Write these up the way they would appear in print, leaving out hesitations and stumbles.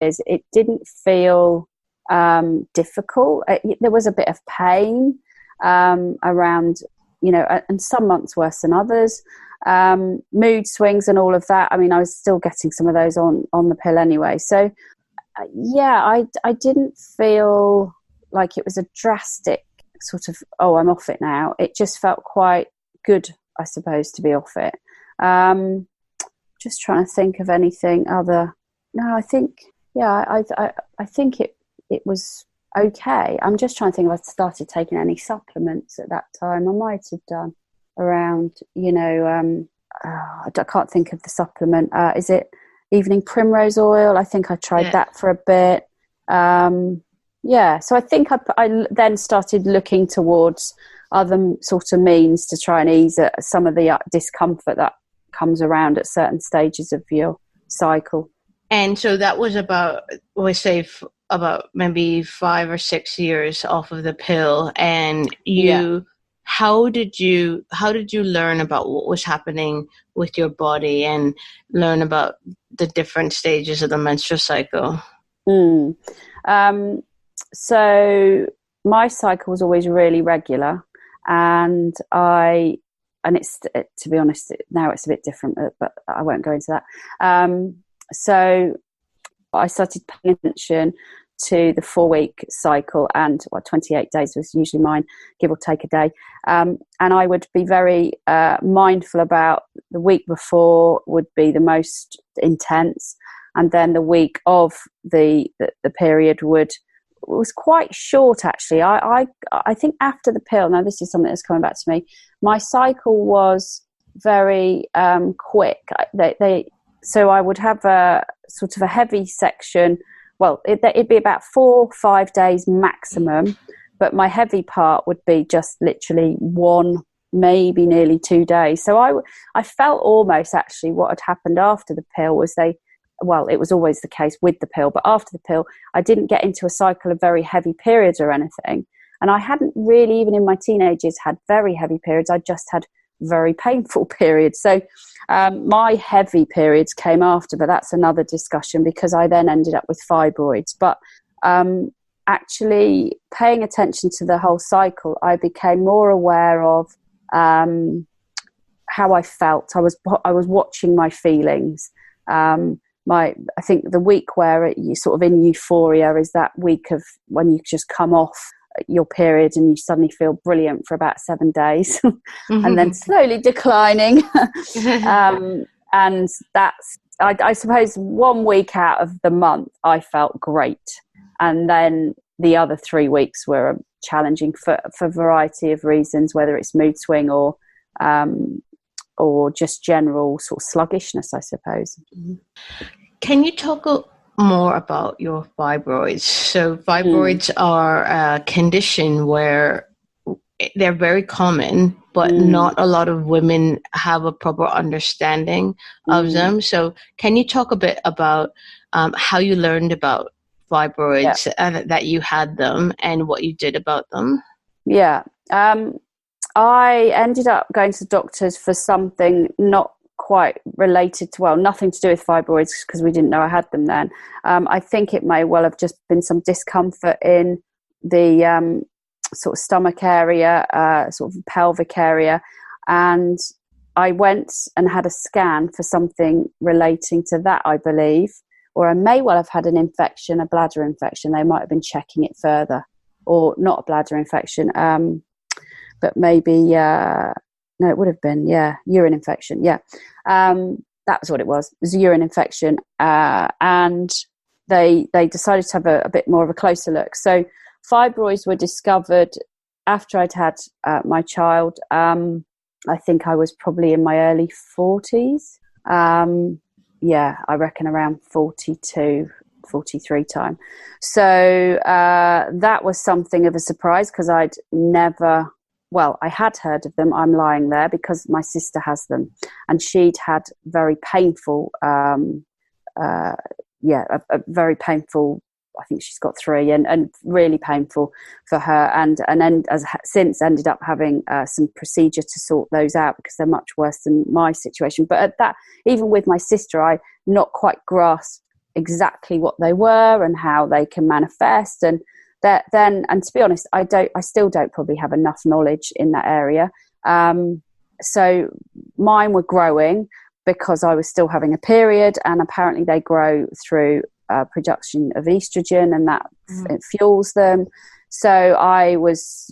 is it didn't feel difficult. There was a bit of pain around, and some months worse than others. Mood swings and all of that. I mean, I was still getting some of those on the pill anyway. So, I didn't feel like it was a drastic sort of, oh, I'm off it now. It just felt quite good, I suppose, to be off it. Just trying to think of anything other. No, I think, I think it was okay. I'm just trying to think if I started taking any supplements at that time. I might have done around, I can't think of the supplement. Is it evening primrose oil? I think I tried that for a bit. So I think I then started looking towards other sort of means to try and ease some of the discomfort that comes around at certain stages of your cycle. And so that was about, we say, about maybe 5 or 6 years off of the pill. And how did you learn about what was happening with your body and learn about the different stages of the menstrual cycle? So my cycle was always really regular, and it's, to be honest, now it's a bit different, but I won't go into that. So I started paying attention to the 4-week cycle, and 28 days was usually mine, give or take a day. And I would be very mindful about the week before would be the most intense, and then the week of the period was quite short, actually. I think after the pill, now this is something that's coming back to me, my cycle was very quick. So I would have a sort of a heavy section. Well, it'd be about 4 or 5 days maximum, but my heavy part would be just literally 1, maybe nearly 2 days. So I felt almost actually what had happened after the pill was it was always the case with the pill, but after the pill, I didn't get into a cycle of very heavy periods or anything. And I hadn't really, even in my teenage years, had very heavy periods. I just had very painful periods. So my heavy periods came after, but that's another discussion because I then ended up with fibroids. But actually paying attention to the whole cycle, I became more aware of how I felt. I was watching my feelings. I think the week where you sort of in euphoria is that week of when you just come off your period and you suddenly feel brilliant for about 7 days and then slowly declining. And that's, I suppose, 1 week out of the month I felt great. And then the other 3 weeks were challenging for a variety of reasons, whether it's mood swing or just general sort of sluggishness, I suppose. Can you talk more about your fibroids? So fibroids are a condition where they're very common, but not a lot of women have a proper understanding of them. So can you talk a bit about how you learned about fibroids and that you had them and what you did about them? Yeah. I ended up going to the doctors for something not quite related to, nothing to do with fibroids because we didn't know I had them then. I think it may well have just been some discomfort in the sort of stomach area, sort of pelvic area. And I went and had a scan for something relating to that, I believe. Or I may well have had an infection, a bladder infection. They might have been checking it further. Or not a bladder infection, but maybe... no, it would have been, urine infection. That was what it was. It was a urine infection. And they decided to have a bit more of a closer look. So fibroids were discovered after I'd had my child. I think I was probably in my early 40s. I reckon around 42, 43 time. So that was something of a surprise because I'd never... Well, I had heard of them. I'm lying there because my sister has them, and she'd had very painful, a very painful. I think she's got 3, and really painful for her, and then since ended up having some procedure to sort those out because they're much worse than my situation. But at that, even with my sister, I not quite grasped exactly what they were and how they can manifest. And and to be honest, I still don't probably have enough knowledge in that area. So mine were growing because I was still having a period, and apparently they grow through production of estrogen, and that it fuels them. So I was,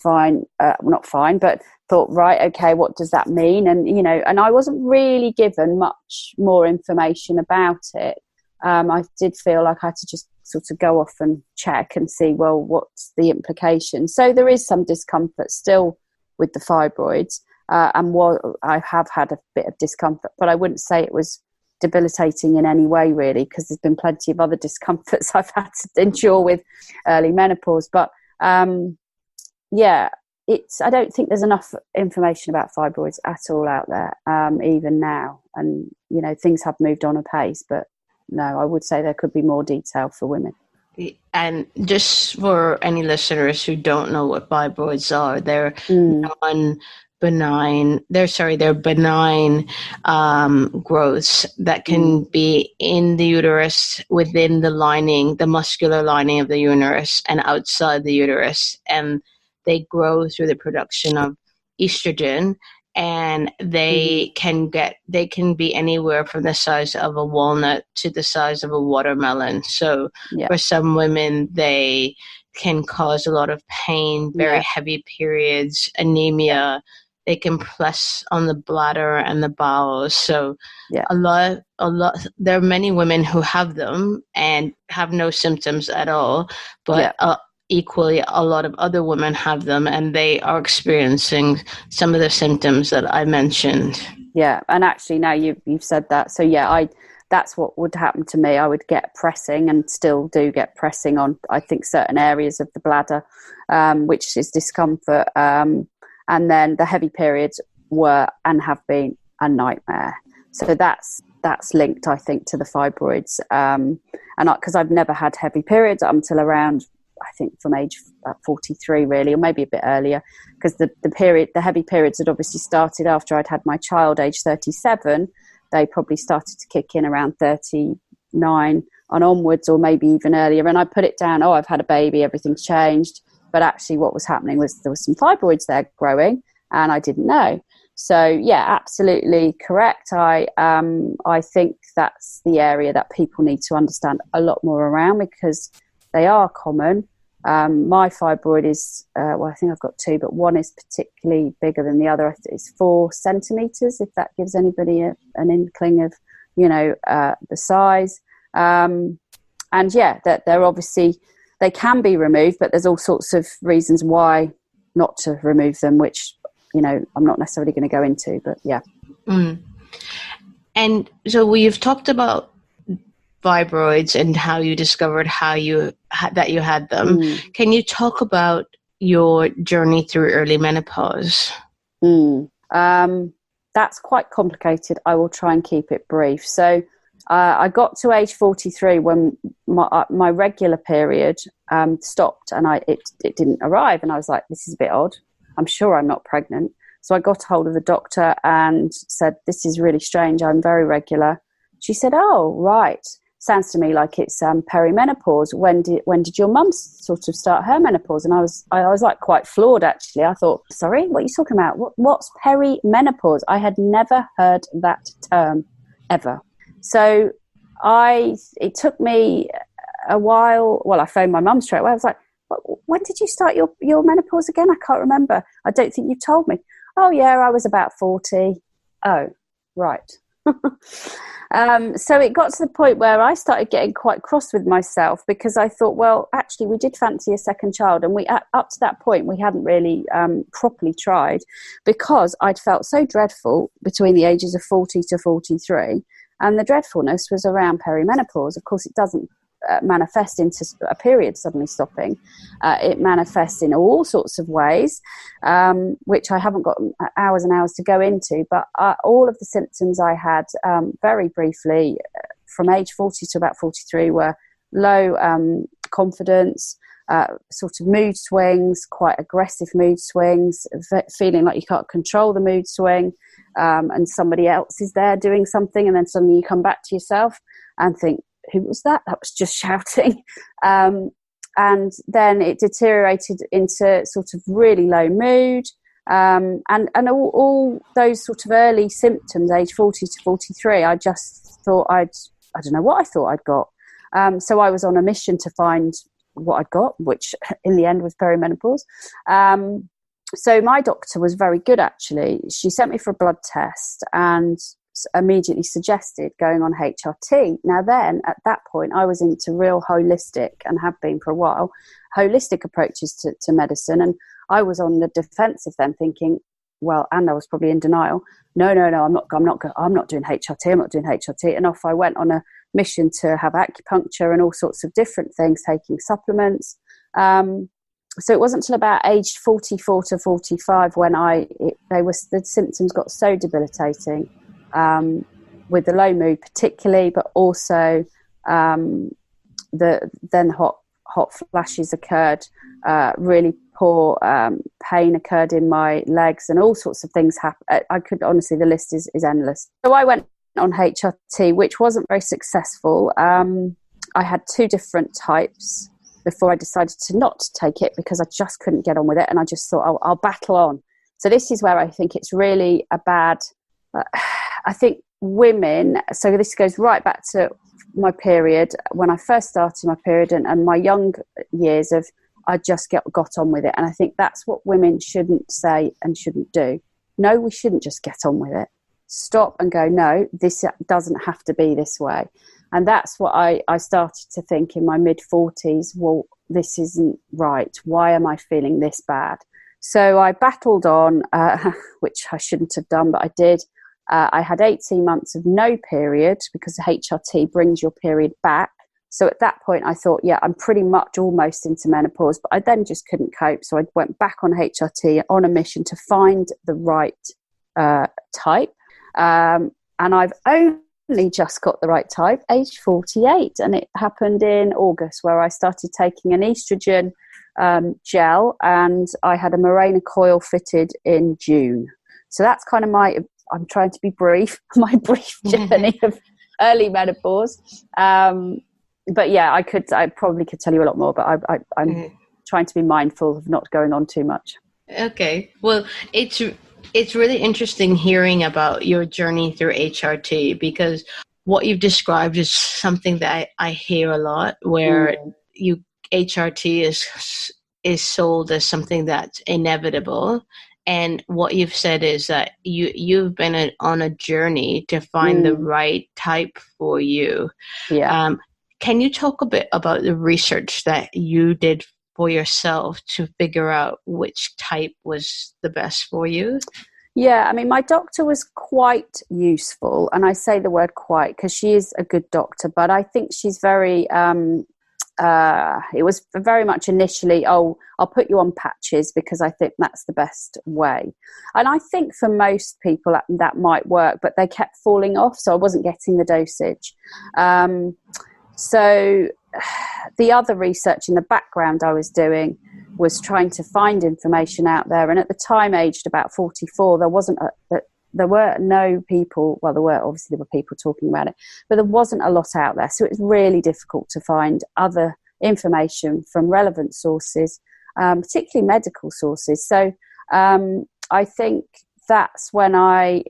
fine, not fine, but thought, right, okay, what does that mean? And, and I wasn't really given much more information about it. I did feel like I had to just sort of go off and check and see, well, what's the implication? So there is some discomfort still with the fibroids. And I have had a bit of discomfort, but I wouldn't say it was debilitating in any way, really, because there's been plenty of other discomforts I've had to endure with early menopause. But I don't think there's enough information about fibroids at all out there, even now. And, things have moved on apace, but no, I would say there could be more detail for women. And just for any listeners who don't know what fibroids are, they're they're benign growths that can be in the uterus, within the lining, the muscular lining of the uterus, and outside the uterus. And they grow through the production of estrogen, and they can be anywhere from the size of a walnut to the size of a watermelon. So for some women, they can cause a lot of pain, very heavy periods, anemia. They can press on the bladder and the bowels. So a lot, there are many women who have them and have no symptoms at all, but equally a lot of other women have them and they are experiencing some of the symptoms that I mentioned. Yeah, and actually now you've said that. So that's what would happen to me. I would get pressing, and still do get pressing on, I think, certain areas of the bladder, which is discomfort. And then the heavy periods were and have been a nightmare. So that's linked, I think, to the fibroids. And because I've never had heavy periods up until around, I think, from age 43, really, or maybe a bit earlier, because the heavy periods had obviously started after I'd had my child, age 37. They probably started to kick in around 39 and onwards, or maybe even earlier. And I put it down, I've had a baby, everything's changed. But actually what was happening was there was some fibroids there growing, and I didn't know. So, absolutely correct. I think that's the area that people need to understand a lot more around, because they are common. My fibroid is, I think I've got two, but one is particularly bigger than the other. It's 4 centimetres, if that gives anybody an inkling of, the size. That they're obviously... They can be removed, but there's all sorts of reasons why not to remove them, which, I'm not necessarily going to go into, but yeah. And so we've talked about fibroids and how you discovered that you had them. Can you talk about your journey through early menopause? That's quite complicated. I will try and keep it brief. So I got to age 43 when my regular period stopped, and it didn't arrive. And I was like, this is a bit odd. I'm sure I'm not pregnant. So I got hold of the doctor and said, this is really strange. I'm very regular. She said, oh, right. Sounds to me like it's perimenopause. When did your mum sort of start her menopause? And I was like quite floored, actually. I thought, sorry, what are you talking about? What's perimenopause? I had never heard that term ever. So it took me a while. Well, I phoned my mum straight away. I was like, when did you start your menopause again? I can't remember. I don't think you've told me. Oh, yeah, I was about 40. Oh, right. So it got to the point where I started getting quite cross with myself, because I thought, well, actually, we did fancy a second child. And up to that point, we hadn't really properly tried, because I'd felt so dreadful between the ages of 40 to 43. And the dreadfulness was around perimenopause. Of course, it doesn't manifest into a period suddenly stopping. It manifests in all sorts of ways, which I haven't got hours and hours to go into. But all of the symptoms I had, very briefly, from age 40 to about 43, were low confidence, sort of mood swings, quite aggressive mood swings, feeling like you can't control the mood swing, and somebody else is there doing something, and then suddenly you come back to yourself and think, who was that? That was just shouting. And then it deteriorated into sort of really low mood. And all those sort of early symptoms, age 40 to 43, I just thought I don't know what I thought I'd got. So I was on a mission to find what I'd got, which in the end was perimenopause. So my doctor was very good, actually. She sent me for a blood test and immediately suggested going on HRT. Now then, at that point, I was into real holistic, and have been for a while, holistic approaches to medicine. And I was on the defensive then, thinking, well, and I was probably in denial. No, I'm not doing HRT. I'm not doing HRT. And off I went on a mission to have acupuncture and all sorts of different things, taking supplements. So it wasn't until about age 44 to 45 when the symptoms got so debilitating, with the low mood particularly, but also then hot flashes occurred, really poor pain occurred in my legs, and all sorts of things happened. I could honestly, the list is endless. So I went on HRT, which wasn't very successful. I had 2 different types before I decided to not take it, because I just couldn't get on with it, and I just thought, I'll battle on. So this is where I think it's really a bad, I think women, so this goes right back to my period, when I first started my period, and my young years of, I just got on with it. And I think that's what women shouldn't say and shouldn't do. No, we shouldn't just get on with it. Stop and go, no, this doesn't have to be this way. And that's what I started to think in my mid-40s. Well, this isn't right. Why am I feeling this bad? So I battled on, which I shouldn't have done, but I did. I had 18 months of no period, because HRT brings your period back. So at that point I thought, yeah, I'm pretty much almost into menopause, but I then just couldn't cope. So I went back on HRT on a mission to find the right type. And I've only just got the right type, age 48. And it happened in August, where I started taking an estrogen gel, and I had a Mirena coil fitted in June. So that's kind of I'm trying to be brief, my brief journey of early menopause. But yeah, I probably could tell you a lot more, but I'm trying to be mindful of not going on too much. Okay. Well, it's really interesting hearing about your journey through HRT, because what you've described is something that I hear a lot, where HRT is sold as something that's inevitable. And what you've said is that you've been on a journey to find the right type for you. Yeah. Can you talk a bit about the research that you did for yourself to figure out which type was the best for you? Yeah, I mean, my doctor was quite useful, and I say the word quite because she is a good doctor, but I think she's very, it was very much initially, I'll put you on patches because I think that's the best way. And I think for most people that might work, but they kept falling off, so I wasn't getting the dosage. So the other research in the background I was doing was trying to find information out there. And at the time, aged about 44, there were no people, well, there were people talking about it, but there wasn't a lot out there. So it was really difficult to find other information from relevant sources, particularly medical sources. So I think that's when I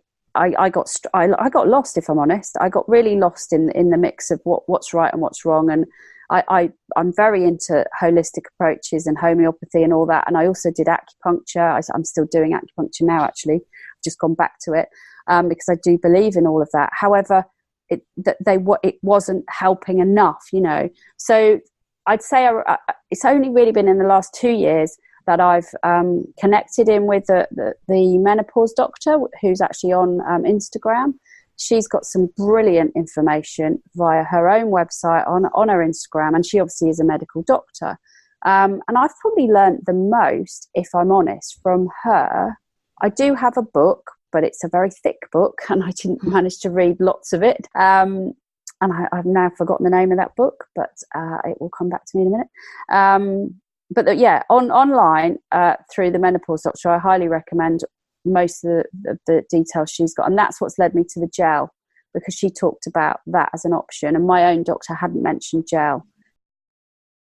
got lost, if I'm honest. I got really lost in the mix of what's right and what's wrong. And I'm very into holistic approaches and homeopathy and all that. And I also did acupuncture. I'm still doing acupuncture now, actually. I've just gone back to it because I do believe in all of that. However, it wasn't helping enough, So I'd say it's only really been in the last 2 years that I've connected in with the menopause doctor, who's actually on Instagram. She's got some brilliant information via her own website on her Instagram, and she obviously is a medical doctor. And I've probably learned the most, if I'm honest, from her. I do have a book, but it's a very thick book, and I didn't manage to read lots of it. And I've now forgotten the name of that book, but it will come back to me in a minute. But yeah, online through the menopause doctor, I highly recommend most of the details she's got, and that's what's led me to the gel, because she talked about that as an option, and my own doctor hadn't mentioned gel.